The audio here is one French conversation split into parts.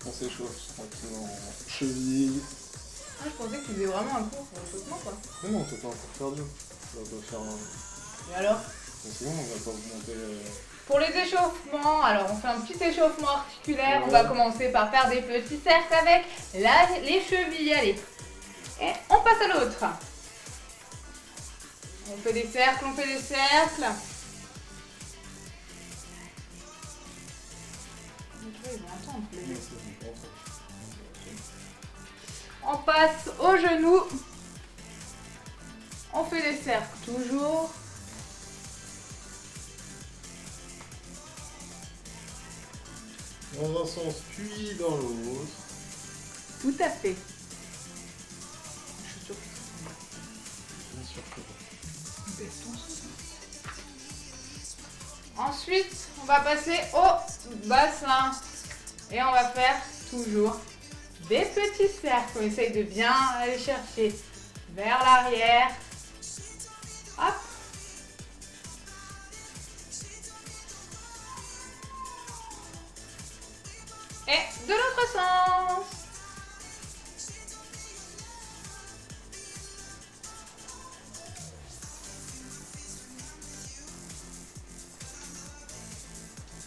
On s'échauffe tranquillement. Cheville. Ah, je pensais que tu faisais vraiment un cours pour le sautement, quoi. Mais non, c'est pas encore perdu. On va faire un... Et alors? C'est bon, on va pas vous monter... Pour les échauffements, alors on fait un petit échauffement articulaire. Ouais. On va commencer par faire des petits cercles avec les chevilles. Allez. Et on passe à l'autre. On fait des cercles, on fait des cercles. On passe au genou. On fait des cercles toujours. Dans un sens, puis dans l'autre. Tout à fait. Bien sûr que Ensuite, on va passer au bassin. Et on va faire toujours des petits cercles. On essaye de bien aller chercher vers l'arrière. Hop. Et de l'autre sens.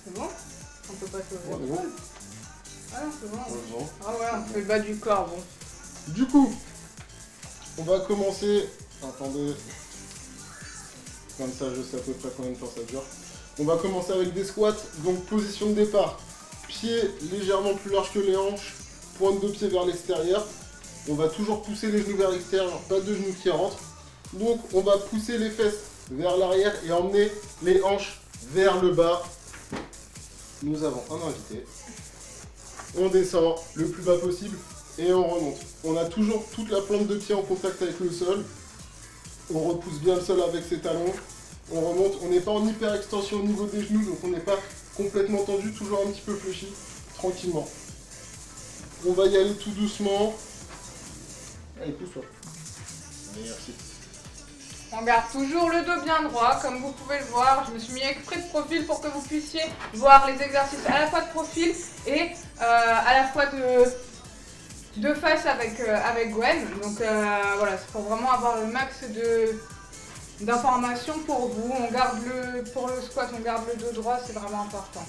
C'est bon? On peut passer au c'est bon. Ah non, c'est bon. Heureusement. Ah ouais, on fait le bas du corps, bon. Du coup, on va commencer. Attendez. Comme ça, je sais à peu près combien de temps ça dure. On va commencer avec des squats. Donc, position de départ. Pieds légèrement plus larges que les hanches. Pointe de pied vers l'extérieur. On va toujours pousser les genoux vers l'extérieur. Pas de genoux qui rentrent. Donc, on va pousser les fesses vers l'arrière et emmener les hanches vers le bas. Nous avons un invité. On descend le plus bas possible et on remonte. On a toujours toute la plante de pied en contact avec le sol. On repousse bien le sol avec ses talons. On remonte. On n'est pas en hyper extension au niveau des genoux, donc on n'est pas complètement tendu, toujours un petit peu fléchi, tranquillement. On va y aller tout doucement. Allez, pousse-toi. Merci. On garde toujours le dos bien droit, comme vous pouvez le voir. Je me suis mis exprès de profil pour que vous puissiez voir les exercices à la fois de profil et à la fois de face avec Gwen. Donc voilà, c'est pour vraiment avoir le max d'informations pour vous. Pour le squat, on garde le dos droit, c'est vraiment important.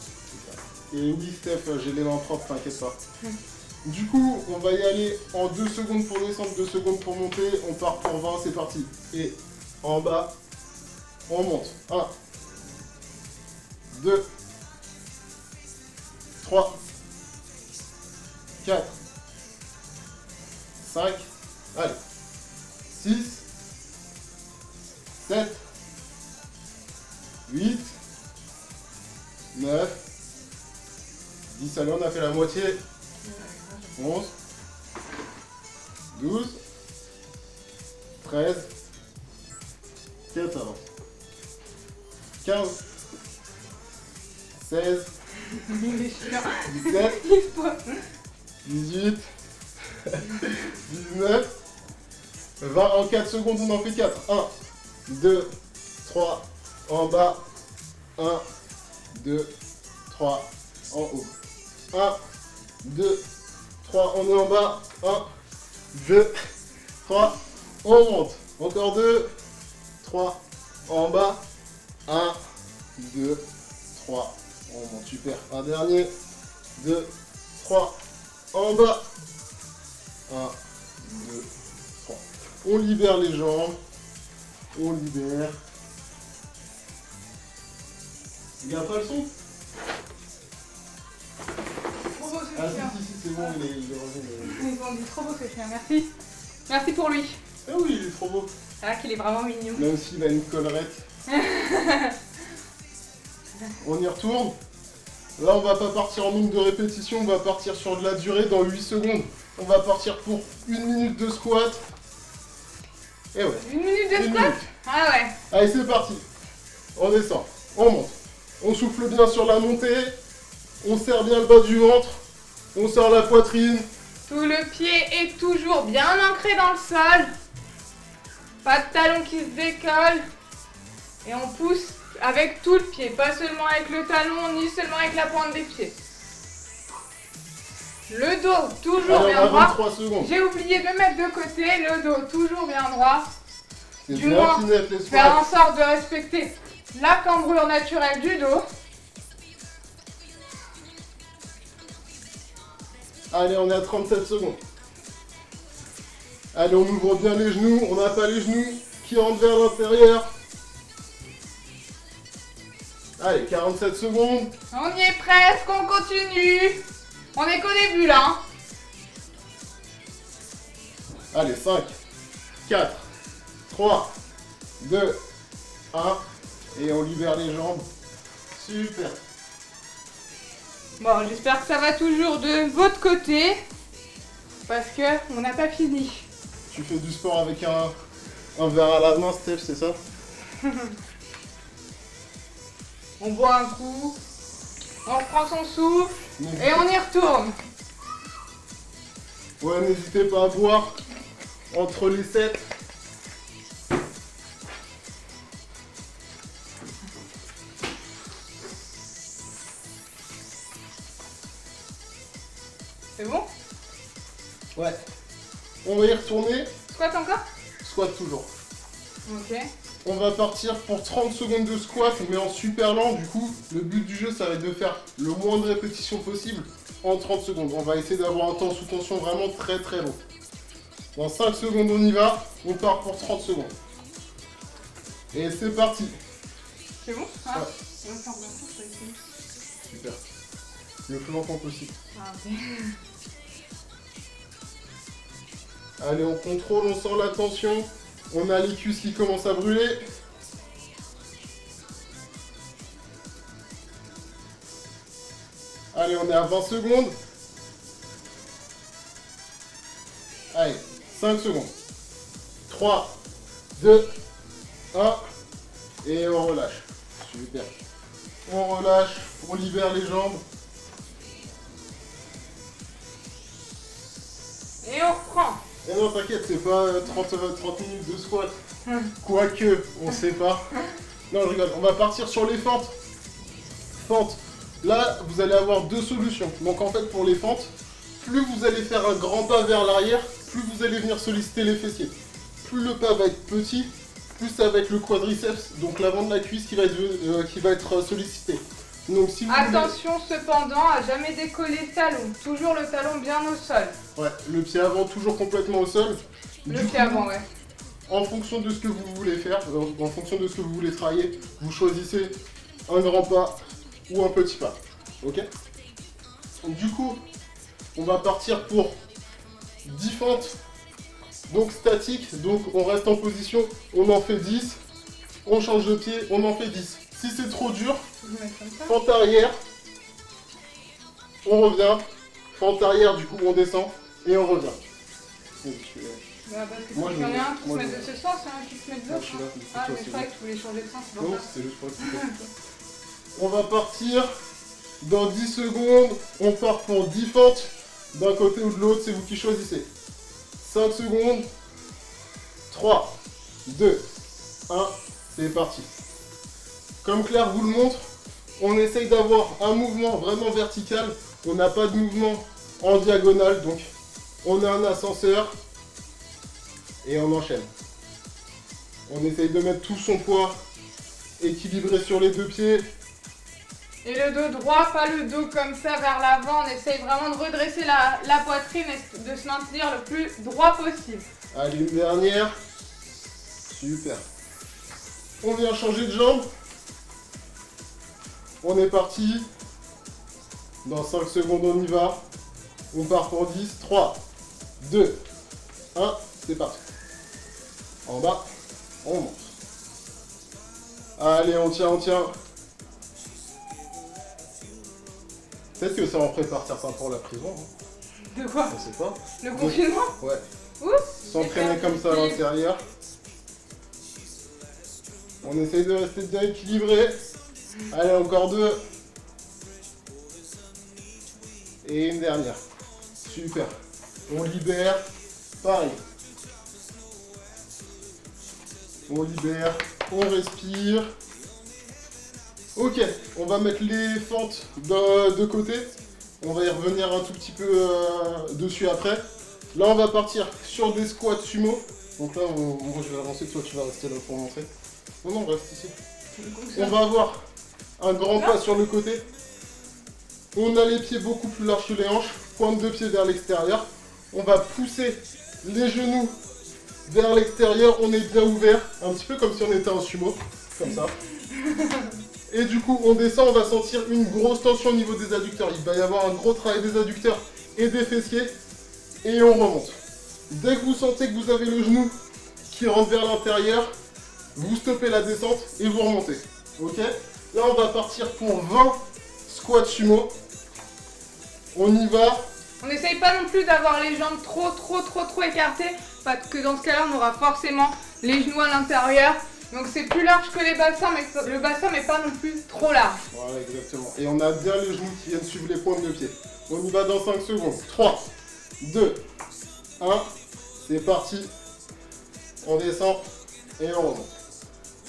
Et oui, Steph, j'ai les mains propres, t'inquiète pas. Du coup, on va y aller en 2 secondes pour descendre, 2 secondes pour monter. On part pour 20, c'est parti. Et en bas, on monte. 1, 2, 3, 4, 5, allez, 6, 7, 8, 9, 10, allez, on a fait la moitié. 11, 12, 13, 14, 15, 16, 17, 18, 19, 20, en 4 secondes, on en fait 4. 1, 2, 3, en bas, 1, 2, 3, en haut. 1, 2, 3, on est en bas. 1, 2, 3, on monte. Encore 2, 3, en bas. 1, 2, 3, on monte. Super. Un dernier. 2, 3, en bas. 1, 2, 3. On libère les jambes. On libère. Il n'y a pas le son? Trop beau ce Ah chien. si, c'est bon, il est revenu. Ils ont dit trop beau ce chien, merci. Merci pour lui. Ah oui, il est trop beau. C'est vrai qu'il est vraiment mignon. Même s'il a une collerette. On y retourne. Là, on va pas partir en nombre de répétitions, on va partir sur de la durée dans 8 secondes. On va partir pour 1 minute de squat. Et ouais. 1 minute de 1 squat? minute. Ah ouais. Allez, c'est parti. On descend, on monte. On souffle bien sur la montée. On serre bien le bas du ventre. On sort la poitrine. Tout le pied est toujours bien ancré dans le sol. Pas de talon qui se décolle. Et on pousse avec tout le pied, pas seulement avec le talon, ni seulement avec la pointe des pieds. Le dos toujours Allez, on bien a droit. 23 secondes. J'ai oublié de mettre de côté le dos toujours bien droit. C'est Du bien moins, qui net les faire en squats. sorte de respecter la cambrure naturelle du dos. Allez, on est à 37 secondes. Allez, on ouvre bien les genoux. On n'a pas les genoux qui rentrent vers l'intérieur. Allez, 47 secondes. On y est presque, on continue. On est qu'au début là. Hein. Allez, 5, 4, 3, 2, 1. Et on libère les jambes. Super. Bon, j'espère que ça va toujours de votre côté. Parce que on n'a pas fini. Tu fais du sport avec un verre à la main, Steph, c'est ça? On boit un coup. On reprend son souffle. Et on y retourne. Ouais, n'hésitez pas à boire entre les 7. C'est bon? Ouais. On va y retourner. Squat encore? Squat toujours. Ok. On va partir pour 30 secondes de squat, mais en super lent. Du coup, le but du jeu, ça va être de faire le moins de répétitions possible en 30 secondes. On va essayer d'avoir un temps sous tension vraiment très très long. Dans 5 secondes, on y va. On part pour 30 secondes. Et c'est parti. C'est bon? Ah. Ouais. On va faire bien ça, je vais essayer. Super. Le plus longtemps possible. Ah, ok. Allez, on contrôle, on sent la tension. On a les cuisses qui commencent à brûler. Allez, on est à 20 secondes. Allez, 5 secondes. 3, 2, 1. Et on relâche. Super. On relâche, on libère les jambes. Et on reprend. Et non, t'inquiète, c'est pas 30 minutes de squat. Quoique, on sait pas. Non, je rigole. On va partir sur les fentes. Fentes. Là, vous allez avoir deux solutions. Donc en fait, pour les fentes, plus vous allez faire un grand pas vers l'arrière, plus vous allez venir solliciter les fessiers. Plus le pas va être petit, plus ça va être le quadriceps, donc l'avant de la cuisse qui va être sollicité. Donc si vous Attention cependant à jamais décoller le talon. Toujours le talon bien au sol. voulez... Ouais, le pied avant toujours complètement au sol. Le Du pied coup, avant, ouais. En fonction de ce que vous voulez faire, en fonction de ce que vous voulez travailler, vous choisissez un grand pas ou un petit pas. Ok? Du coup, on va partir pour 10 fentes. Donc statiques, donc on reste en position, on en fait 10. On change de pied, on en fait 10. Si c'est trop dur, Je vais mettre comme ça. fente arrière, on revient. Fente arrière, du coup on descend et on revient. Donc, Bah, parce que Moi, il y je en veux- a un qui se moi, met je de veux. ce sens et un qui se met de Moi, l'autre. je suis là, hein. mais Ah, toi, mais je c'est croyais que tu voulais changer de sens, c'est non, pour ça. c'est juste pour expliquer. On va partir dans 10 secondes. On part pour 10 fentes d'un côté ou de l'autre, c'est vous qui choisissez. 5 secondes. 3, 2, 1, c'est parti. Comme Claire vous le montre, on essaye d'avoir un mouvement vraiment vertical. On n'a pas de mouvement en diagonale, donc on a un ascenseur et on enchaîne. On essaye de mettre tout son poids équilibré sur les deux pieds. Et le dos droit, pas le dos comme ça vers l'avant. On essaye vraiment de redresser la poitrine et de se maintenir le plus droit possible. Allez, une dernière. Super. On vient changer de jambe. On est parti. Dans 5 secondes, on y va. On part pour 10. 3, 2, 1. C'est parti. En bas, on monte. Allez, on tient, on tient. Peut-être que ça en prépare certains pour la prison. Hein. De quoi? On sait pas. Le confinement? Ouais. Oups! S'entraîner comme ça à l'intérieur. On essaye de rester bien équilibré. Allez, encore 2. Et une dernière. Super. On libère. Pareil. On libère. On respire. Ok, on va mettre les fentes de côté. On va y revenir un tout petit peu dessus après. Là, on va partir sur des squats sumo. Donc là, moi je vais avancer, toi tu vas rester là pour montrer. Non, non, reste ici. On va avoir un grand pas sur le côté. On a les pieds beaucoup plus larges que les hanches. Pointe de pied vers l'extérieur. On va pousser les genoux vers l'extérieur. On est bien ouvert. Un petit peu comme si on était en sumo. Comme ça. Et du coup, on descend. On va sentir une grosse tension au niveau des adducteurs. Il va y avoir un gros travail des adducteurs et des fessiers. Et on remonte. Dès que vous sentez que vous avez le genou qui rentre vers l'intérieur, vous stoppez la descente et vous remontez. Ok? Là, on va partir pour 20 squats sumo. On y va. On n'essaye pas non plus d'avoir les jambes trop écartées, parce que dans ce cas-là, on aura forcément les genoux à l'intérieur. Donc c'est plus large que les bassins, mais le bassin n'est pas non plus trop large. Voilà, exactement. Et on a bien les genoux qui viennent suivre les pointes de pied. On y va dans 5 secondes. 3, 2, 1. C'est parti. On descend et on remonte.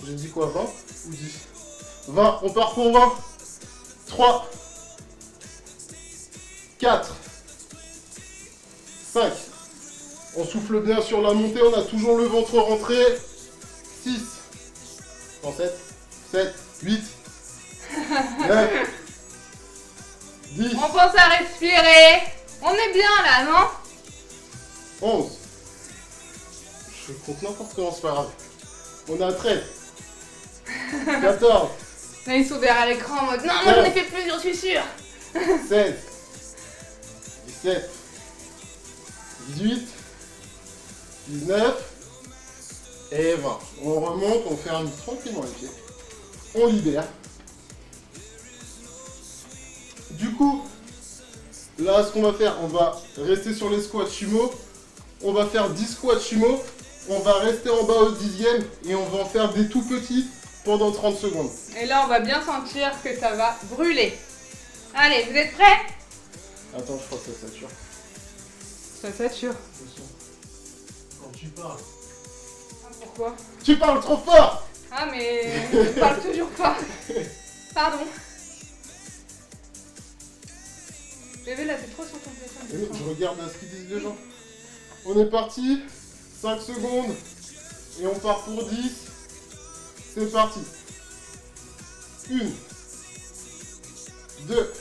J'ai dit quoi, 20 ou 10? 20, on part pour 20. 3, 4, 5. On souffle bien sur la montée, on a toujours le ventre rentré. 6, 7, 8, 9, 10. On pense à respirer. On est bien là, non? 11. Je compte n'importe comment, c'est pas grave. On a 13. 14. Là, ils sont derrière l'écran en mode non, moi j'en ai fait plus, j'en suis sûre. 16. 17. 18. 19. Et 20. On remonte, on ferme tranquillement les pieds. On libère. Du coup, là, ce qu'on va faire, on va rester sur les squats sumo. On va faire 10 squats sumo. On va rester en bas au 10e et on va en faire des tout petits pendant 30 secondes. Et là, on va bien sentir que ça va brûler. Allez, vous êtes prêts? Attends, je crois que ça sature. Ça sature. Quand tu parles. Ah, pourquoi? Tu parles trop fort! Ah, mais je parle toujours pas. Pardon. Bébé, là, t'es trop sur ton téléphone. Je regarde ce qu'ils disent les gens. On est parti. 5 secondes. Et on part pour 10. C'est parti. 1, 2,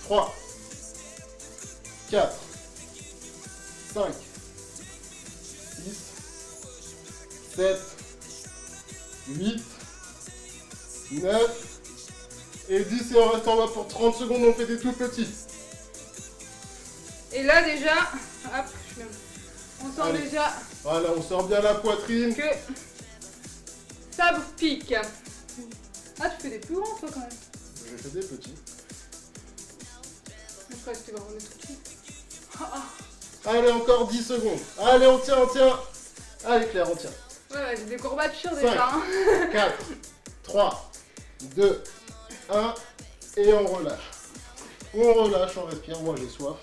3, 4, 5, 6, 7, 8, 9 et 10 et on reste en bas pour 30 secondes, on fait des tout petits. Et là déjà, hop, on sent Allez. déjà Voilà, on sort bien la poitrine. que ça vous pique. Ah, tu fais des plus grands toi quand même. J'ai fait des petits. Je crois que c'était vraiment des tout petits. Allez, encore 10 secondes. Allez, on tient, on tient. Allez Claire, on tient. Ouais, j'ai des courbatures 5, déjà. Hein. 4, 3, 2, 1 et on relâche. On relâche, on respire. Moi j'ai soif.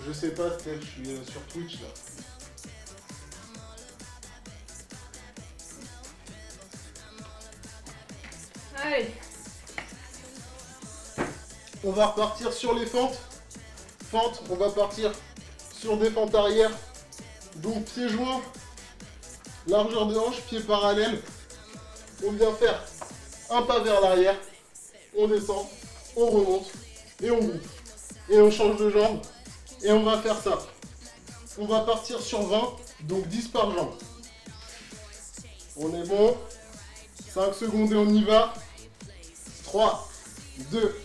Je sais pas, Steph, je suis sur Twitch là. Allez. On va repartir sur les fentes. Fentes, on va partir sur des fentes arrière. Donc pieds joints, largeur de hanche, pieds parallèles. On vient faire un pas vers l'arrière. On descend, on remonte et on groupe. Et on change de jambe. Et on va faire ça. On va partir sur 20, donc 10 par jambe. On est bon. 5 secondes et on y va. 3, 2,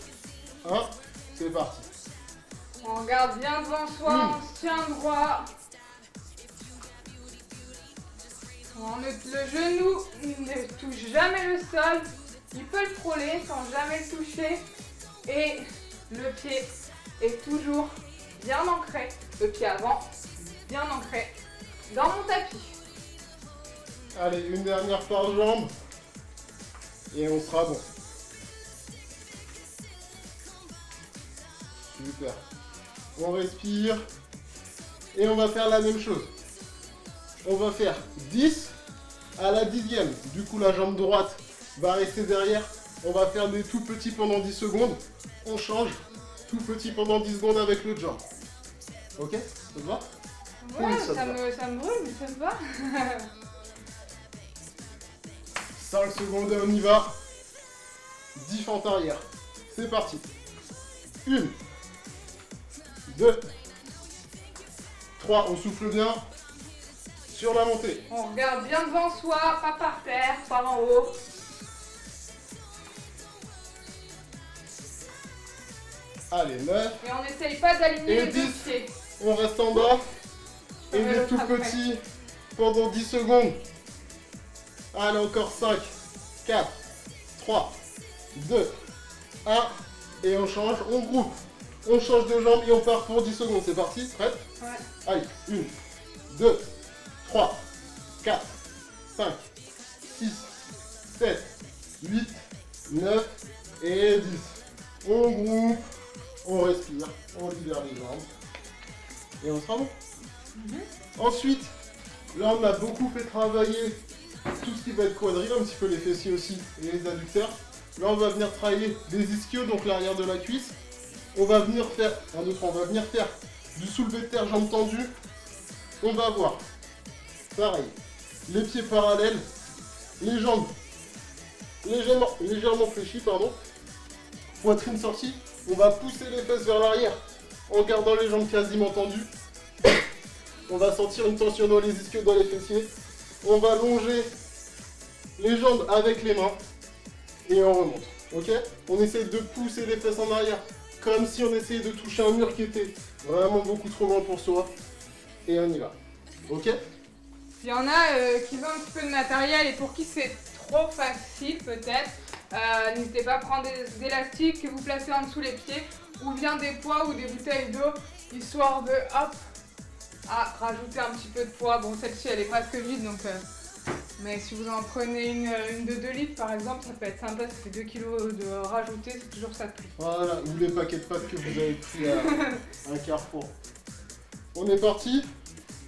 1, c'est parti. On regarde bien devant soi, on se tient droit. Le genou ne touche jamais le sol. Il peut le frôler sans jamais le toucher. Et le pied est toujours bien ancré. Le pied avant, bien ancré dans mon tapis. Allez, une dernière par jambe. Et on sera bon. Super. On respire. Et on va faire la même chose. On va faire 10 À la 10e, du coup la jambe droite va rester derrière. On va faire des tout petits pendant 10 secondes. On change, tout petit pendant 10 secondes avec le jump. Ok? Ça te va? Ouais, ça me brûle, mais ça me va. 5 secondes et on y va. 10 fentes arrière. C'est parti. 1, 2, 3. On souffle bien. Sur la montée. On regarde bien devant soi, pas par terre, pas en haut. Allez, 9. Et on n'essaye pas d'aligner Et les deux 10. pieds. On reste en bas. Et met des l'autre tout après. petits pendant 10 secondes. Allez, encore 5, 4, 3, 2, 1. Et on change, on groupe. On change de jambe et on part pour 10 secondes. C'est parti? Prête? Ouais. Allez, 1, 2, 3, 4, 5, 6, 7, 8, 9 et 10. On groupe, on respire, on libère les jambes. Et on sera bon. Ensuite, là on a beaucoup fait travailler tout ce qui va être quadrille, un petit peu les fessiers aussi et les adducteurs. Là on va venir travailler les ischios, donc l'arrière de la cuisse. On va venir faire, on va venir faire du soulevé de terre, jambes tendues. On va voir, pareil, les pieds parallèles, les jambes légèrement fléchies, pardon. Poitrine sortie, on va pousser les fesses vers l'arrière en gardant les jambes quasiment tendues. On va sentir une tension dans les ischios, dans les fessiers. On va longer les jambes avec les mains et on remonte. Ok? On essaye de pousser les fesses en arrière comme si on essayait de toucher un mur qui était vraiment beaucoup trop loin pour soi. Et on y va. Ok? Il y en a qui ont un petit peu de matériel et pour qui c'est trop facile peut-être. N'hésitez pas à prendre des élastiques que vous placez en dessous les pieds ou bien des poids ou des bouteilles d'eau histoire de hop à rajouter un petit peu de poids. Bon, celle-ci elle est presque vide donc mais si vous en prenez une de 2 litres par exemple, ça peut être sympa, ça fait 2 kg de rajouter, c'est toujours ça de prix. Voilà, ou les paquets de pâtes que vous avez pris à un Carrefour. On est parti.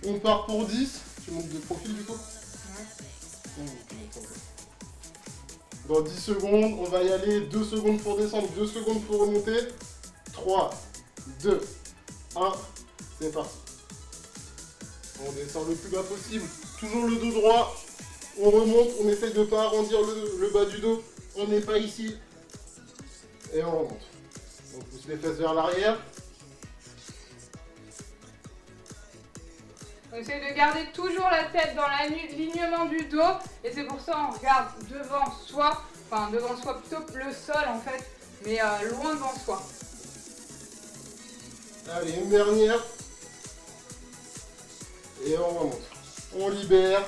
On part pour 10. Tu montes de profil du coup? Ouais. Dans 10 secondes, on va y aller. 2 secondes pour descendre, 2 secondes pour remonter. 3, 2, 1. C'est parti. On descend le plus bas possible. Toujours le dos droit. On remonte. On essaye de ne pas arrondir le bas du dos. On n'est pas ici. Et on remonte. On pousse les fesses vers l'arrière. On essaie de garder toujours la tête dans l'alignement du dos et c'est pour ça qu'on regarde devant soi, enfin devant soi plutôt le sol en fait, mais loin devant soi. Allez, une dernière. Et on remonte. On libère.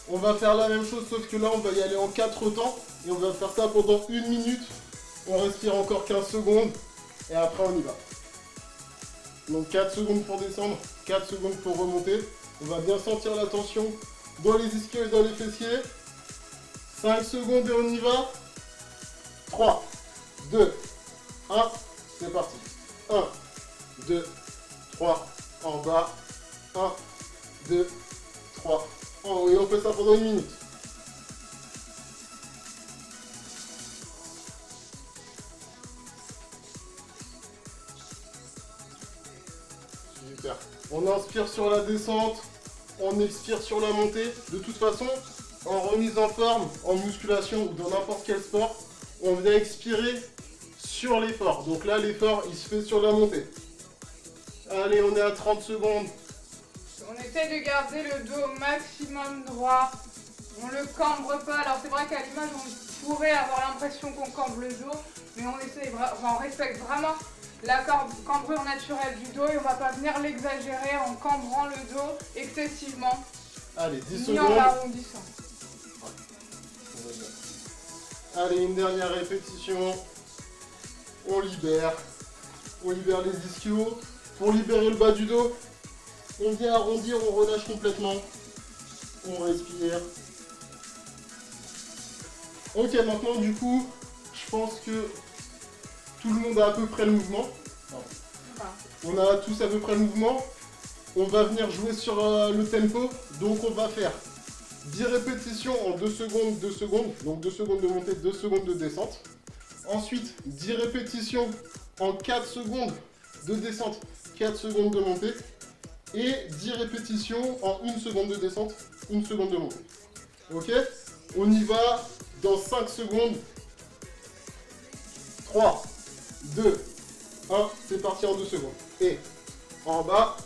On va faire la même chose sauf que là on va y aller en 4 temps et on va faire ça pendant 1 minute. On respire encore 15 secondes et après on y va. Donc 4 secondes pour descendre, 4 secondes pour remonter. On va bien sentir la tension dans les ischios et dans les fessiers. 5 secondes et on y va. 3, 2, 1, c'est parti. 1, 2, 3, en bas. 1, 2, 3, en haut. Et on fait ça pendant 1 minute. Super. On inspire sur la descente, on expire sur la montée. De toute façon, en remise en forme, en musculation ou dans n'importe quel sport, on vient expirer sur l'effort. Donc là, l'effort, il se fait sur la montée. Allez, on est à 30 secondes. On essaie de garder le dos au maximum droit. On le cambre pas. Alors c'est vrai qu'à l'image, on pourrait avoir l'impression qu'on cambre le dos, mais on respecte vraiment la cambrure naturelle du dos et on va pas venir l'exagérer en cambrant le dos excessivement. Allez, 10 ni en secondes. l'arrondissant. Allez, une dernière répétition. On libère. On libère les ischios. Pour libérer le bas du dos, on vient arrondir, on relâche complètement. On respire. Ok, maintenant du coup, je pense que tout le monde a à peu près le mouvement. On a tous à peu près le mouvement. on va venir jouer sur le tempo. Donc on va faire 10 répétitions en 2 secondes, 2 secondes. Donc 2 secondes de montée, 2 secondes de descente. Ensuite, 10 répétitions en 4 secondes de descente, 4 secondes de montée. Et 10 répétitions en 1 seconde de descente, 1 seconde de montée. Ok? On y va dans 5 secondes. 3, 2, 1, c'est parti en 2 secondes. Et en bas,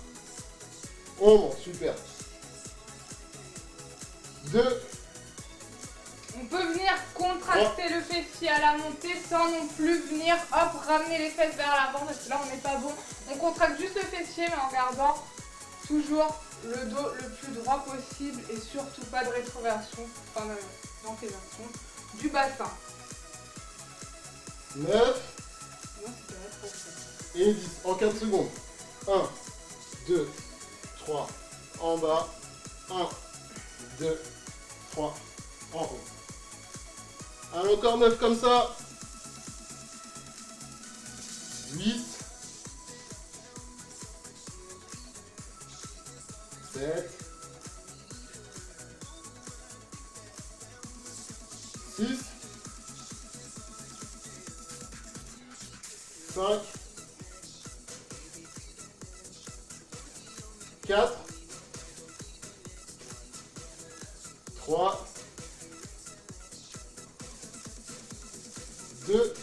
on monte, super. 2. On peut venir contracter le fessier à la montée sans non plus venir, hop, ramener les fesses vers l'avant parce que là on n'est pas bon. On contracte juste le fessier mais en gardant toujours le dos le plus droit possible et surtout pas de rétroversion, enfin d'antéversion du bassin. 9 Non, c'était rétro. et 10 en 4 secondes. 1, 2, 3, en bas. 1, 2, 3, en haut. Allez, encore 9 comme ça. 8, 7, 6, 5, 4, 3, 2,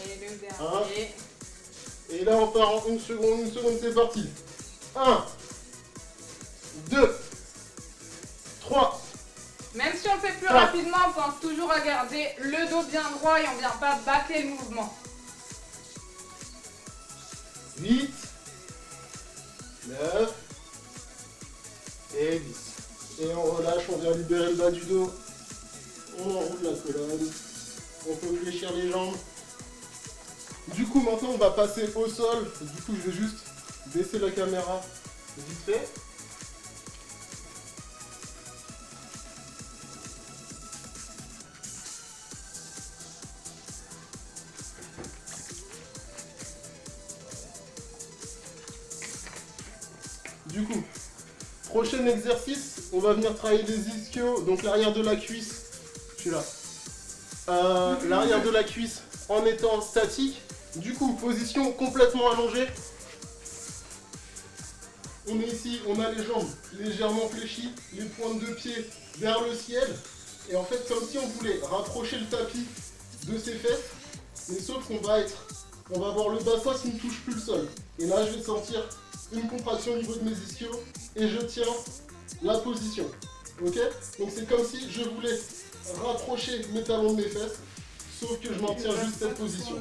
Et le dernier. et là on part en 1 seconde, c'est parti. 1, 2, 3, Même si on le fait plus 4. rapidement, on pense toujours à garder le dos bien droit et on ne vient pas bâcler le mouvement. 8, 9 et 10. Et on relâche, on vient libérer le bas du dos. On enroule la colonne. On peut fléchir les jambes. Du coup, maintenant, on va passer au sol. Du coup, je vais juste baisser la caméra vite fait. Du coup, prochain exercice, on va venir travailler les ischios, donc l'arrière de la cuisse. Je suis là. L'arrière de la cuisse en étant statique. Du coup, position complètement allongée. On est ici, on a les jambes légèrement fléchies, les pointes de pied vers le ciel. Et en fait, comme si on voulait rapprocher le tapis de ses fesses, mais sauf qu'on va avoir le bassin qui ne touche plus le sol. Et là, je vais sentir une contraction au niveau de mes ischios et je tiens la position. Ok? Donc c'est comme si je voulais rapprocher mes talons de mes fesses, sauf que je maintiens juste cette position.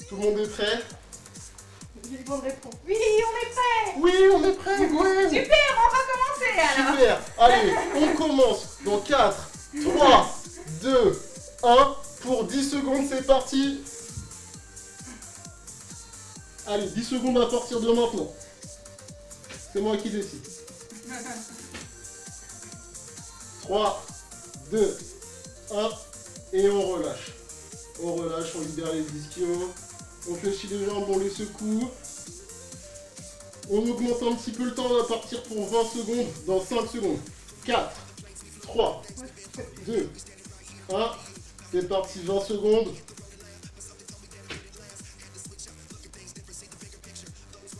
Tout le monde est prêt? Oui, on est prêt. Oui, on est prêt, ouais. Super, on va commencer alors. Super. Allez, on commence dans 4, 3, 2, 1. Pour 10 secondes, c'est parti. Allez, 10 secondes à partir de maintenant. C'est moi qui décide. 3, 2, 1. Et on relâche. On relâche, on libère les ischios. On fléchit les jambes, on les secoue. On augmente un petit peu le temps, on va partir pour 20 secondes dans 5 secondes. 4, 3, 2, 1. C'est parti, 20 secondes.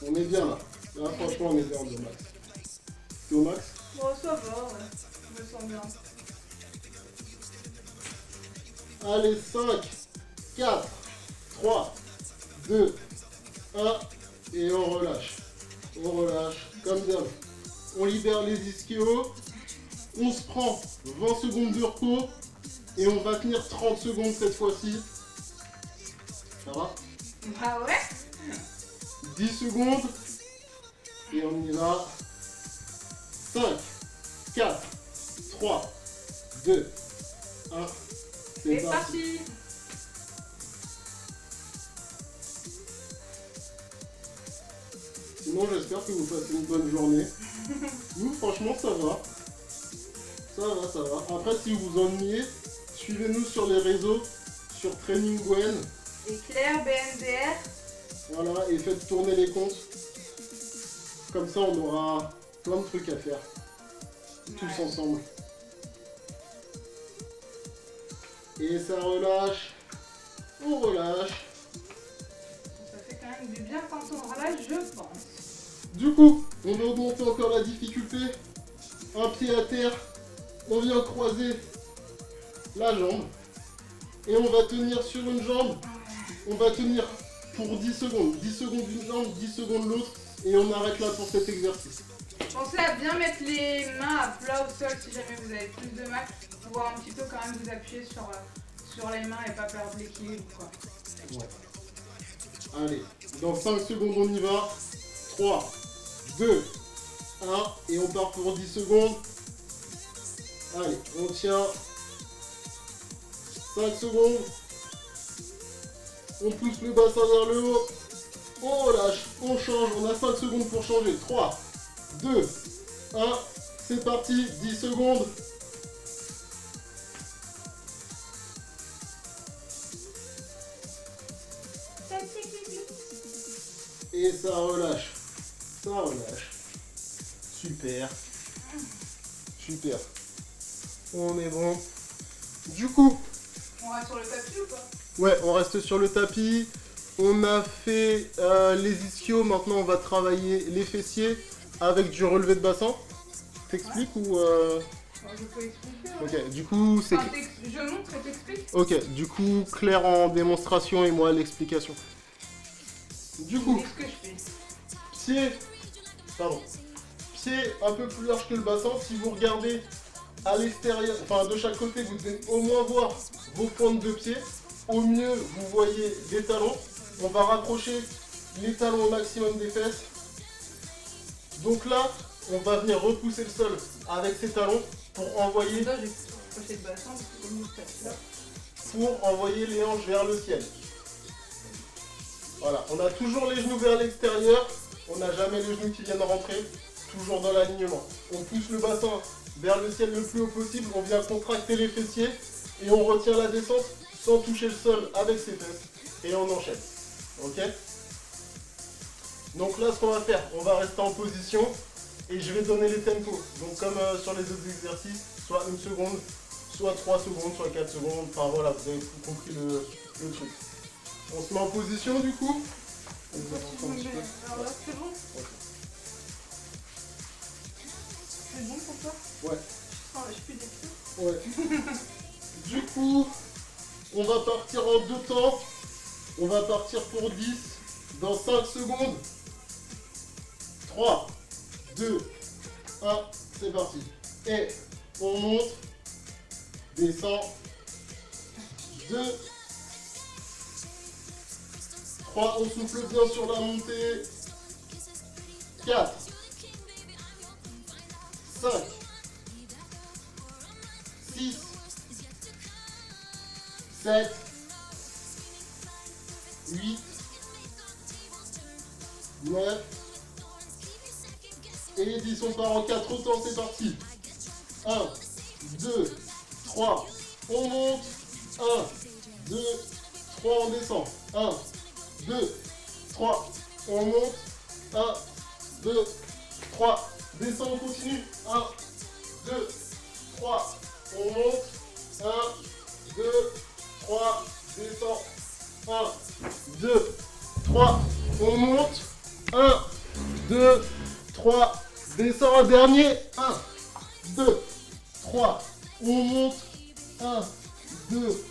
On est bien là. Là, franchement, on est bien au max. T'es au max? Bon, ça va, ouais. Je me sens bien. Allez, 5, 4, 3, 2, 1. Et on relâche. On relâche, comme d'hab. On libère les ischios. On se prend 20 secondes de repos. Et on va tenir 30 secondes cette fois-ci. Ça va? Bah ouais. 10 secondes. Et on y va. 5, 4, 3, 2, 1. C'est parti. Sinon, j'espère que vous passez une bonne journée. Nous, franchement, ça va. Ça va, ça va. Après, si vous vous ennuyez, suivez-nous sur les réseaux, sur Training Gwen Éclair, BNDR. Voilà, et faites tourner les comptes. Comme ça, on aura plein de trucs à faire. Tous ensemble. Et ça relâche. On relâche. Ça fait quand même du bien quand on relâche, je pense. Du coup, on va augmenter encore la difficulté. Un pied à terre. On vient croiser la jambe. Et on va tenir sur une jambe. On va tenir pour 10 secondes. 10 secondes d'une jambe, 10 secondes l'autre. Et on arrête là pour cet exercice. Pensez à bien mettre les mains à plat au sol si jamais vous avez plus de mal. Pour pouvoir un petit peu quand même vous appuyer sur les mains et pas perdre l'équilibre, quoi. Ouais. Allez, dans 5 secondes on y va. 3, 2, 1. Et on part pour 10 secondes. Allez, on tient. 5 secondes. On pousse le bassin vers le haut. On relâche, on change. On a 5 secondes pour changer. 3, 2, 1. C'est parti. 10 secondes. Et ça relâche. Ça relâche. Super. Super. On est bon. Du coup, On reste sur le tapis ou pas? ouais, on reste sur le tapis. On a fait les ischios. Maintenant, on va travailler les fessiers avec du relevé de bassin. T'expliques ou Je peux expliquer. Ok, du coup, c'est... Enfin, je montre et t'explique. Ok, du coup, Claire en démonstration et moi l'explication. Du coup, Qu'est-ce que je fais? pied, pardon, pied un peu plus large que le bassin. Si vous regardez à l'extérieur, enfin de chaque côté, vous devez au moins voir vos pointes de pied. Au mieux, vous voyez les talons. On va rapprocher les talons au maximum des fesses. Donc là, on va venir repousser le sol avec ces talons pour envoyer, Là, j'ai approché le bassin parce que comme ça, là. pour envoyer les hanches vers le ciel. Voilà, on a toujours les genoux vers l'extérieur. On n'a jamais les genoux qui viennent rentrer. Toujours dans l'alignement. On pousse le bassin vers le ciel le plus haut possible. On vient contracter les fessiers et on retient la descente sans toucher le sol avec ses fesses. Et on enchaîne. Ok? Donc là, ce qu'on va faire, on va rester en position et je vais donner les tempos. Donc comme sur les autres exercices, soit 1 seconde, soit 3 secondes, soit 4 secondes. Enfin voilà, vous avez tout compris le truc. On se met en position du coup. Alors là, c'est bon? Ok. C'est bon pour toi? Ouais. Je suis des pieds. Ouais. Du coup, on va partir en 2 temps. On va partir pour 10 dans 5 secondes. 3, 2, 1, c'est parti. Et on monte, descend. 2, 3, on souffle bien sur la montée. 4, 5, 6, 7, 8, 9 et 10. On part en 4 temps, c'est parti. 1, 2, 3, on monte. 1, 2, 3, on descend. 1, 2, 3, on monte. 1, 2, 3, descend, on continue. 1, 2, 3, on monte. 1, 2, 3, descend. 1, 2, 3, on monte. 1, 2, 3, descend. Un dernier. 1, 2, 3, on monte. 1, 2,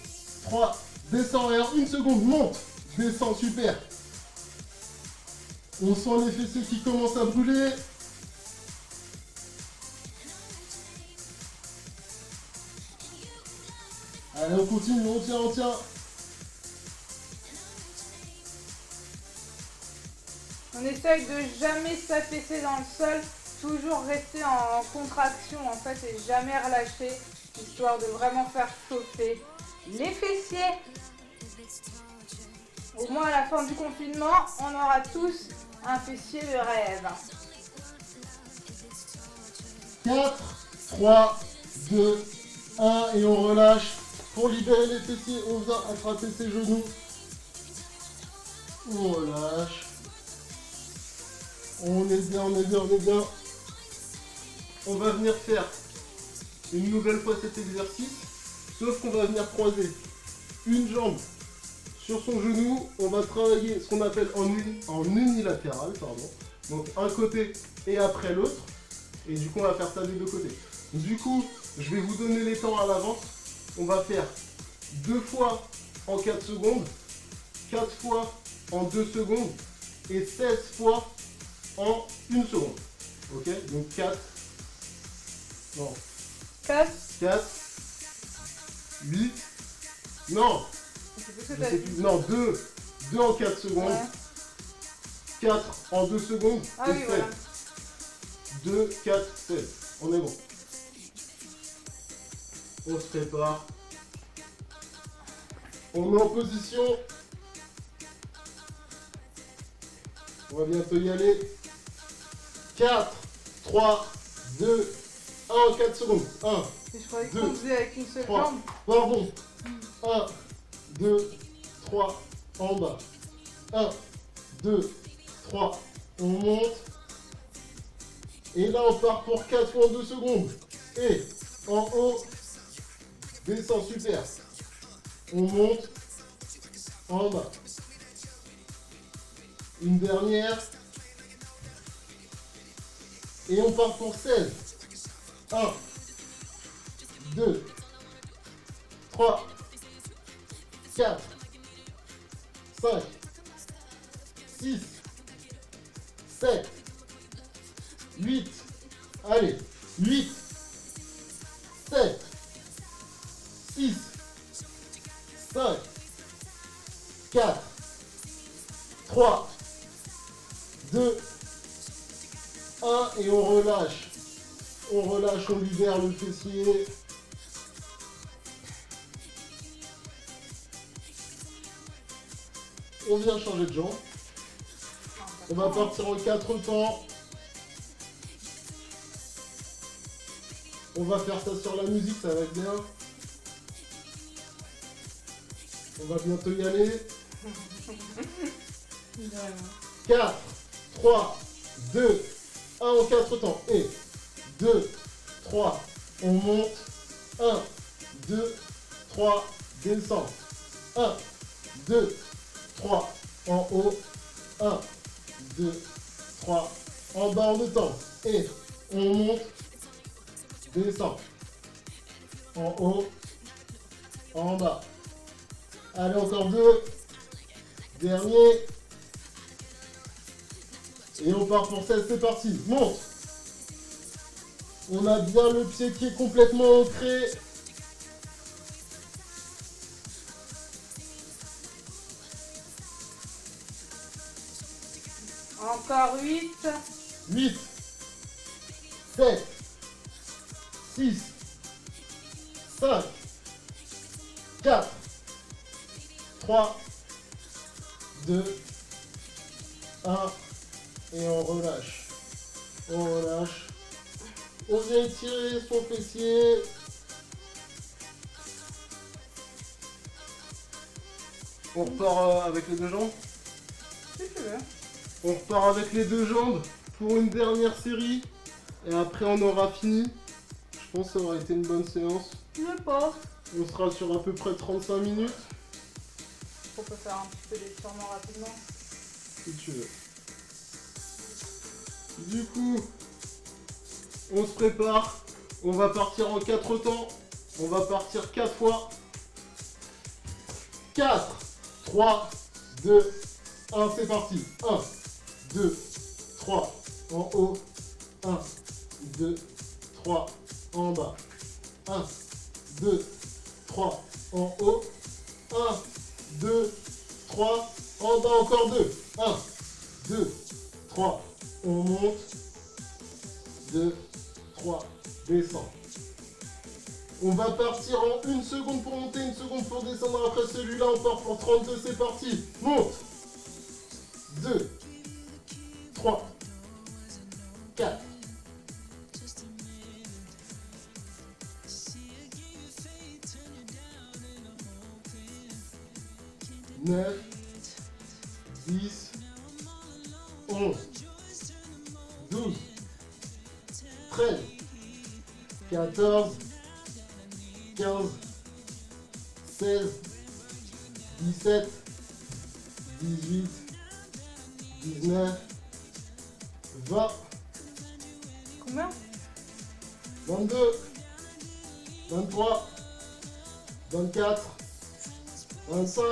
3, descend. Et en 1 seconde, monte. Descend, super. On sent les fessiers qui commencent à brûler. Allez, on continue, on tient, on tient. On essaye de jamais s'affaisser dans le sol, toujours rester en contraction en fait et jamais relâcher, histoire de vraiment faire chauffer les fessiers. Au moins à la fin du confinement, on aura tous un fessier de rêve. 4, 3, 2, 1 et on relâche. Pour libérer les fessiers, on vient attraper ses genoux. On relâche. On est bien, on est bien, on est bien. On va venir faire une nouvelle fois cet exercice, sauf qu'on va venir croiser une jambe sur son genou. On va travailler ce qu'on appelle en unilatéral, pardon. Donc un côté et après l'autre. Et du coup, on va faire ça des deux côtés. Du coup, je vais vous donner les temps à l'avance. On va faire 2 fois en 4 secondes, 4 fois en 2 secondes et 16 fois en 1 seconde. Ok? Donc 4. Non. 4. 4. 8. Non. Je sais plus ce que Je t'as sais dit. plus. Non, 2. 2 en 4 secondes. Ouais. 4 en 2 secondes. Ah et oui, 16. voilà. 2, 4, 16. On est bon. On se prépare. On met en position. On va bientôt y aller. 4, 3, 2, 1 en 4 secondes. 1, Et je croyais Deux, qu'on faisait avec une seule 3, jambe. pardon. 1, 2, 3, en bas. 1, 2, 3, on monte. Et là, on part pour 4 fois en 2 secondes. Et en haut, descend, super. On monte en bas. Une dernière. Et on part pour 16. 1, 2, 3, 4, 5, 6, 7, 8. Allez. 8, 7, 6, 5, 4, 3, 2, 1 et on relâche. On relâche, on libère le fessier. On vient changer de jambe. On va partir en 4 temps. On va faire ça sur la musique, ça va être bien. On va bientôt y aller. 4, 3, 2, 1 en 4 temps. Et 2, 3, on monte. 1, 2, 3, descend. 1, 2, 3, en haut. 1, 2, 3, en bas en 2 temps. Et on monte, descend. En haut, en bas. Allez, encore 2. Dernier. Et on part pour 16, c'est parti. Monte. On a bien le pied qui est complètement ancré. Encore 8. 8, 7, 6, 5, 4, 3, 2, 1. Et on relâche. On relâche. On vient étirer son fessier. On repart avec les deux jambes. Si tu veux. On repart avec les deux jambes pour une dernière série. Et après on aura fini. Je pense que ça aura été une bonne séance. Je pense. On sera sur à peu près 35 minutes. On peut faire un petit peu d'étirement rapidement. Si tu veux. Du coup, on se prépare. On va partir en 4 temps. On va partir 4 fois. 4, 3, 2, 1, c'est parti. 1, 2, 3, en haut. 1, 2, 3, en bas. 1, 2, 3, en haut. 1, 2, 3, en bas, encore 2. 1, 2, 3, on monte. 2, 3, descend. On va partir en 1 seconde pour monter, 1 seconde pour descendre. Après celui-là, on part pour 32, c'est parti. Monte. 2, 3, 4, 9, 10, 12, 13, 14, 15, 16, 17, 18, 19, 20, Combien? 22, 23, 24, 25,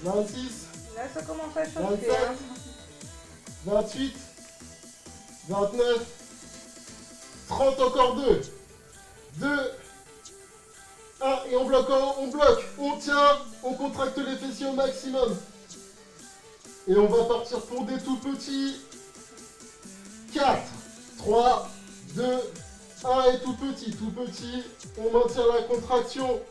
26, Là, ça commence à chauffer. 27, 28, 29, 30, encore 2, 2, 1, et on bloque, on tient, on contracte les fessiers au maximum. Et on va partir pour des tout petits. 4, 3, 2, 1 et tout petit, on maintient la contraction.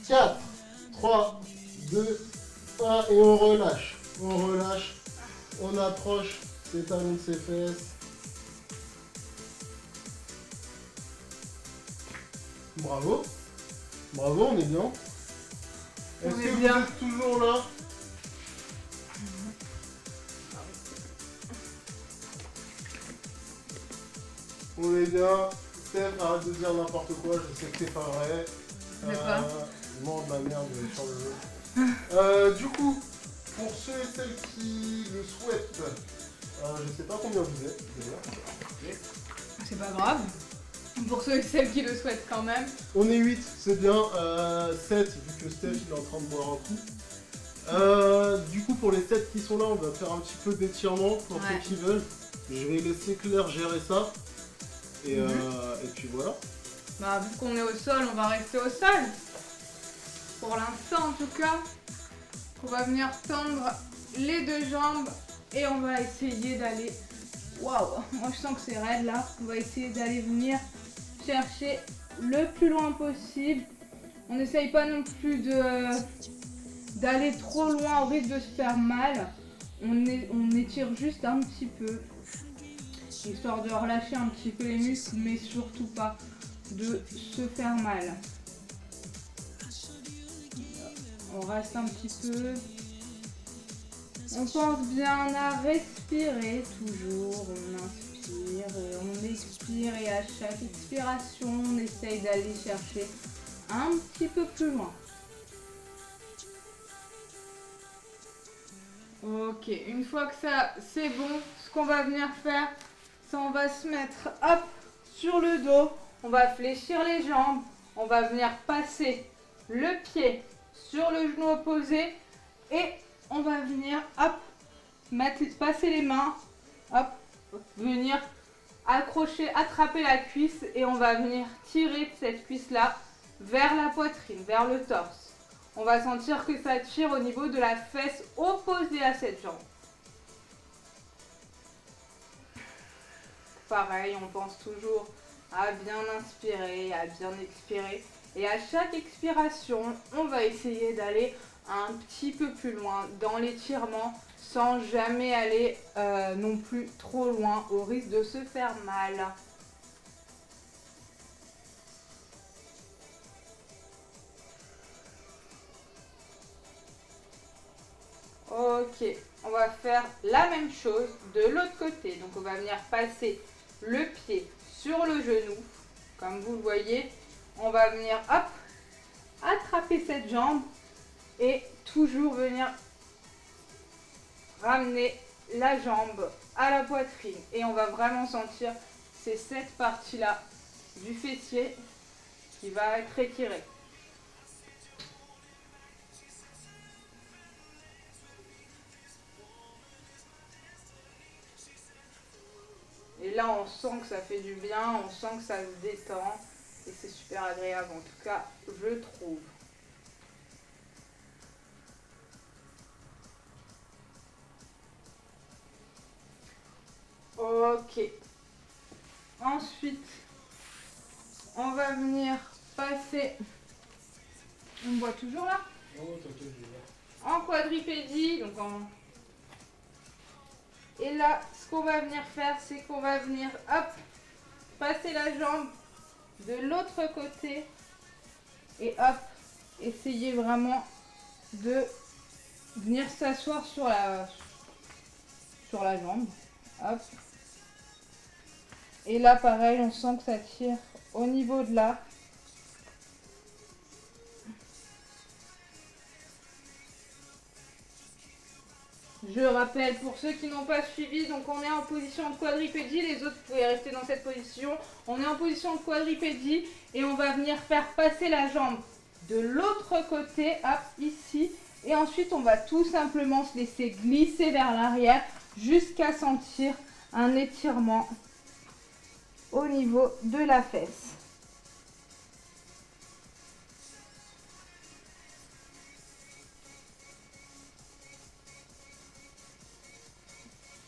Quatre, 3, 2, 1 et on relâche, on approche ses talons de ses fesses. Bravo, on est bien. Est-ce que vous êtes toujours là? On est bien. Steph, arrête de dire n'importe quoi, je sais que c'est pas vrai. Je mange de la merde sur le jeu. Du coup, pour ceux et celles qui le souhaitent, je sais pas combien vous êtes d'ailleurs. C'est pas grave. Pour ceux et celles qui le souhaitent quand même. On est 8, c'est bien. 7, vu que Steph il est en train de boire un coup. Du coup, pour les 7 qui sont là, on va faire un petit peu d'étirement pour ceux qui veulent. Je vais laisser Claire gérer ça. Et puis voilà. Bah, vu qu'on est au sol, on va rester au sol. Pour l'instant, en tout cas. On va venir tendre les deux jambes et on va essayer d'aller. Waouh, moi je sens que c'est raide là. On va essayer d'aller venir chercher le plus loin possible. On n'essaye pas non plus d'aller trop loin au risque de se faire mal. On étire juste un petit peu, histoire de relâcher un petit peu les muscles, mais surtout pas de se faire mal. On reste un petit peu. On pense bien à respirer toujours. On inspire, on expire et à chaque expiration, on essaye d'aller chercher un petit peu plus loin. Ok, une fois que ça c'est bon, ce qu'on va venir faire, c'est on va se mettre hop sur le dos, on va fléchir les jambes, on va venir passer le pied sur le genou opposé et on va venir hop passer les mains, hop venir accrocher, attraper la cuisse et on va venir tirer cette cuisse là vers la poitrine, vers le torse. On va sentir que ça tire au niveau de la fesse opposée à cette jambe. Pareil, on pense toujours à bien inspirer, à bien expirer. Et à chaque expiration, on va essayer d'aller un petit peu plus loin dans l'étirement sans jamais aller non plus trop loin au risque de se faire mal. Ok, on va faire la même chose de l'autre côté. Donc on va venir passer le pied sur le genou, comme vous le voyez. On va venir hop, attraper cette jambe et toujours venir ramener la jambe à la poitrine. Et on va vraiment sentir c'est cette partie-là du fessier qui va être étirée. Et là, on sent que ça fait du bien, on sent que ça se détend et c'est super agréable, en tout cas, je trouve. Ok. Ensuite, on va venir passer. On voit toujours là? Oh, t'inquiète, je vais voir. En quadripédie, donc Et là, ce qu'on va venir faire, c'est qu'on va venir, hop, passer la jambe de l'autre côté et hop, essayez vraiment de venir s'asseoir sur la jambe. Hop. Et là, pareil, on sent que ça tire au niveau de là. Je rappelle pour ceux qui n'ont pas suivi, donc on est en position de quadripédie, les autres vous pouvez rester dans cette position. On est en position de quadripédie et on va venir faire passer la jambe de l'autre côté, hop, ici. Et ensuite on va tout simplement se laisser glisser vers l'arrière jusqu'à sentir un étirement au niveau de la fesse.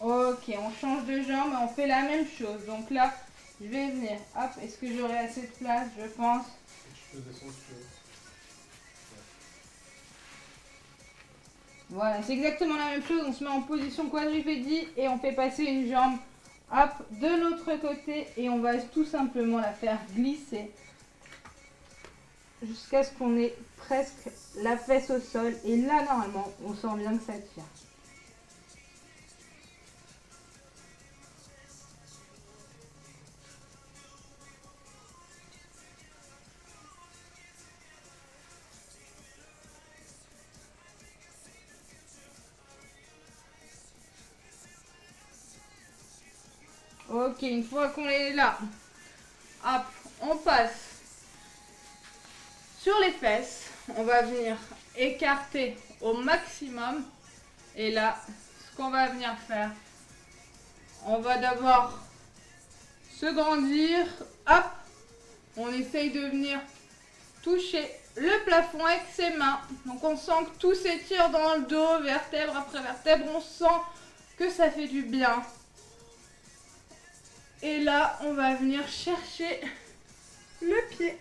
Ok, on change de jambe, on fait la même chose. Donc là, je vais venir. Hop, est-ce que j'aurai assez de place? Je pense. Je peux descendre si tu veux. Voilà, c'est exactement la même chose. On se met en position quadripédie et on fait passer une jambe, hop, de l'autre côté et on va tout simplement la faire glisser jusqu'à ce qu'on ait presque la fesse au sol. Et là, normalement, on sent bien que ça tire. Ok, une fois qu'on est là, hop, on passe sur les fesses. On va venir écarter au maximum. Et là, ce qu'on va venir faire, on va d'abord se grandir. Hop, on essaye de venir toucher le plafond avec ses mains. Donc on sent que tout s'étire dans le dos, vertèbre après vertèbre. On sent que ça fait du bien. Et là, on va venir chercher le pied.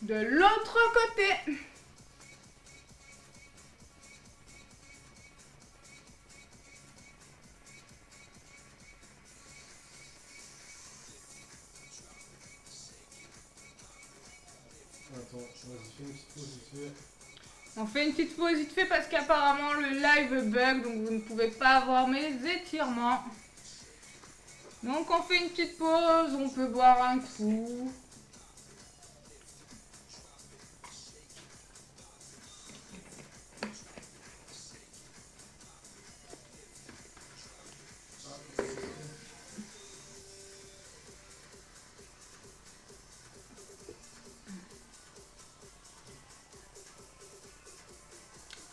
De l'autre côté. Attends, vas-y, fais une petite pause vite fait. On fait une petite pause vite fait parce qu'apparemment le live bug, donc vous ne pouvez pas avoir mes étirements. Donc on fait une petite pause, on peut boire un coup.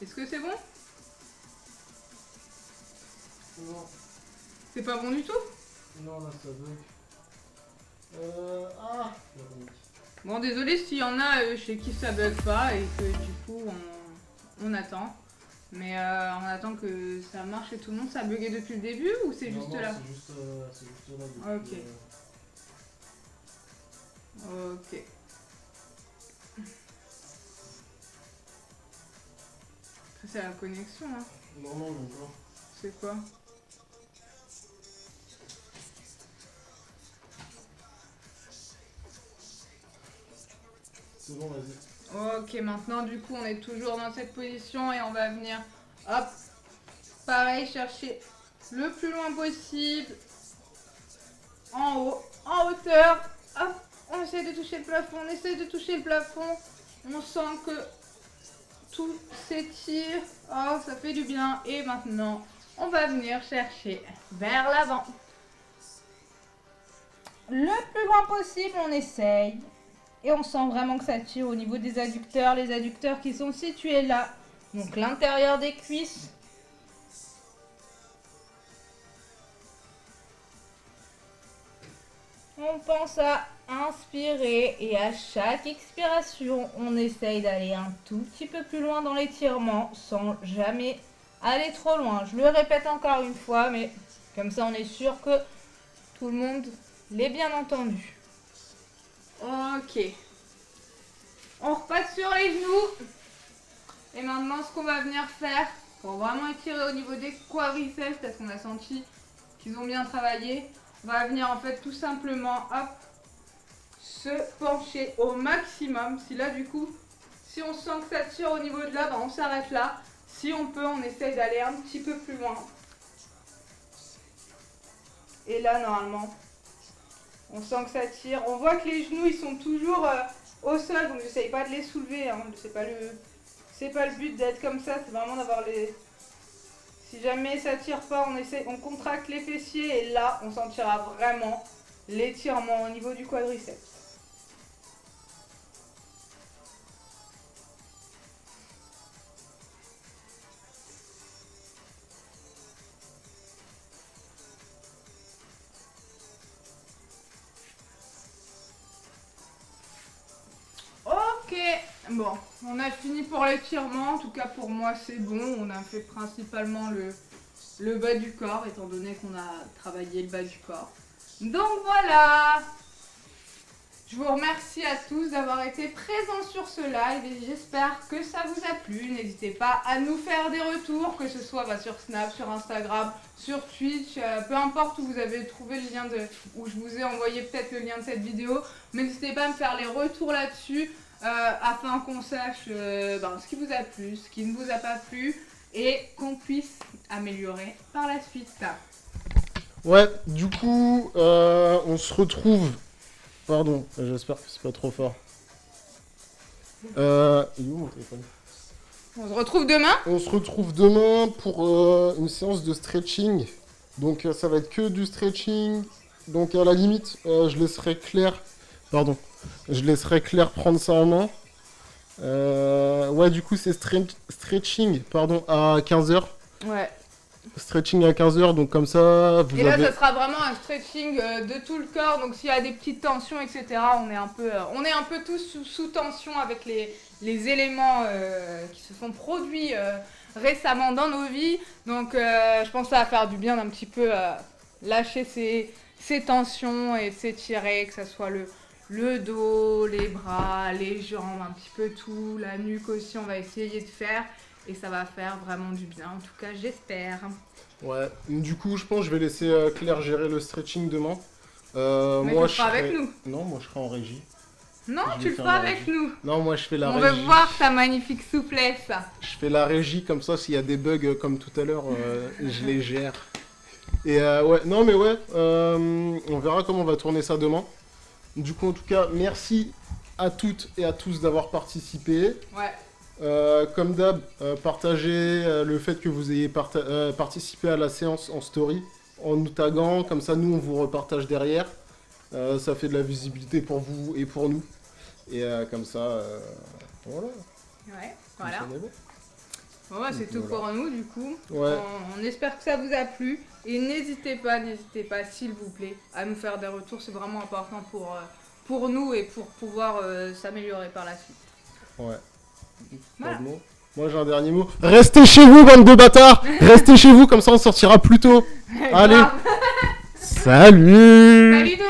Est-ce que c'est bon? Non. C'est pas bon du tout? Non, là ça bug. Bon, désolé s'il y en a chez qui ça bug pas et que du coup on attend. Mais on attend que ça marche et tout le monde. Ça a bugué depuis le début ou c'est juste là? C'est juste là. Ok. Ok. C'est la connexion, hein. Non, même pas. C'est quoi? C'est bon, vas-y. Ok, maintenant du coup on est toujours dans cette position et on va venir, hop, pareil, chercher le plus loin possible, en haut, en hauteur, hop, on essaie de toucher le plafond, on essaie de toucher le plafond, on sent que tout s'étire, oh ça fait du bien et maintenant on va venir chercher vers l'avant. Le plus loin possible, on essaye. Et on sent vraiment que ça tire au niveau des adducteurs. Les adducteurs qui sont situés là. Donc l'intérieur des cuisses. On pense à inspirer et à chaque expiration, on essaye d'aller un tout petit peu plus loin dans l'étirement sans jamais aller trop loin. Je le répète encore une fois, mais comme ça on est sûr que tout le monde l'ait bien entendu. Ok, Ok. On repasse sur les genoux. Et maintenant, ce qu'on va venir faire, pour vraiment étirer au niveau des quadriceps, parce qu'on a senti qu'ils ont bien travaillé, on va venir en fait tout simplement, hop, se pencher au maximum. Si là, du coup, si on sent que ça tire au niveau de là, ben on s'arrête là. Si on peut, on essaye d'aller un petit peu plus loin. Et là, normalement, on sent que ça tire. On voit que les genoux, ils sont toujours au sol, donc j'essaye pas de les soulever. Hein. C'est pas le but d'être comme ça, c'est vraiment d'avoir les... Si jamais ça tire pas, on contracte les fessiers et là, on sentira vraiment l'étirement au niveau du quadriceps. Ok, bon, on a fini pour l'étirement, en tout cas pour moi c'est bon, on a fait principalement le bas du corps, étant donné qu'on a travaillé le bas du corps. Donc voilà, je vous remercie à tous d'avoir été présents sur ce live et j'espère que ça vous a plu. N'hésitez pas à nous faire des retours, que ce soit sur Snap, sur Instagram, sur Twitch, peu importe où vous avez trouvé le lien où je vous ai envoyé peut-être le lien de cette vidéo. Mais n'hésitez pas à me faire les retours là-dessus afin qu'on sache ce qui vous a plu, ce qui ne vous a pas plu et qu'on puisse améliorer par la suite. Ouais, du coup, on se retrouve... Pardon, j'espère que c'est pas trop fort. Il est où mon téléphone ? On se retrouve demain ? On se retrouve demain pour une séance de stretching. Donc ça va être que du stretching. Donc à la limite, je laisserai Claire prendre ça en main. Ouais, du coup c'est stretching à 15h. Ouais. Stretching à 15h, donc comme ça, et là, ça sera vraiment un stretching de tout le corps. Donc s'il y a des petites tensions, etc., on est un peu tous sous tension avec les éléments qui se sont produits récemment dans nos vies. Donc je pense que ça va faire du bien d'un petit peu lâcher ces tensions et de s'étirer, que ce soit le dos, les bras, les jambes, un petit peu tout, la nuque aussi, on va essayer de faire. Et ça va faire vraiment du bien, en tout cas j'espère. Ouais, du coup je pense que je vais laisser Claire gérer le stretching demain. Mais moi, tu le feras avec nous. Non, moi je serai en régie. Non, tu le feras avec nous. Non, moi je fais la régie. On veut voir ta magnifique souplesse. Je fais la régie, comme ça s'il y a des bugs comme tout à l'heure, je les gère. Et ouais, non mais ouais, on verra comment on va tourner ça demain. Du coup en tout cas, merci à toutes et à tous d'avoir participé. Ouais. Comme d'hab, partagez le fait que vous ayez participé à la séance en story en nous taguant, comme ça nous on vous repartage derrière. Ça fait de la visibilité pour vous et pour nous. Et comme ça, voilà. Ouais, voilà. Bon, c'est tout voilà. pour nous du coup. Ouais. On espère que ça vous a plu. Et n'hésitez pas, s'il vous plaît, à nous faire des retours. C'est vraiment important pour nous et pour pouvoir s'améliorer par la suite. Ouais. Voilà. Moi j'ai un dernier mot. Restez chez vous, bande de bâtards. Restez chez vous, comme ça on sortira plus tôt. Allez. Salut. Salut.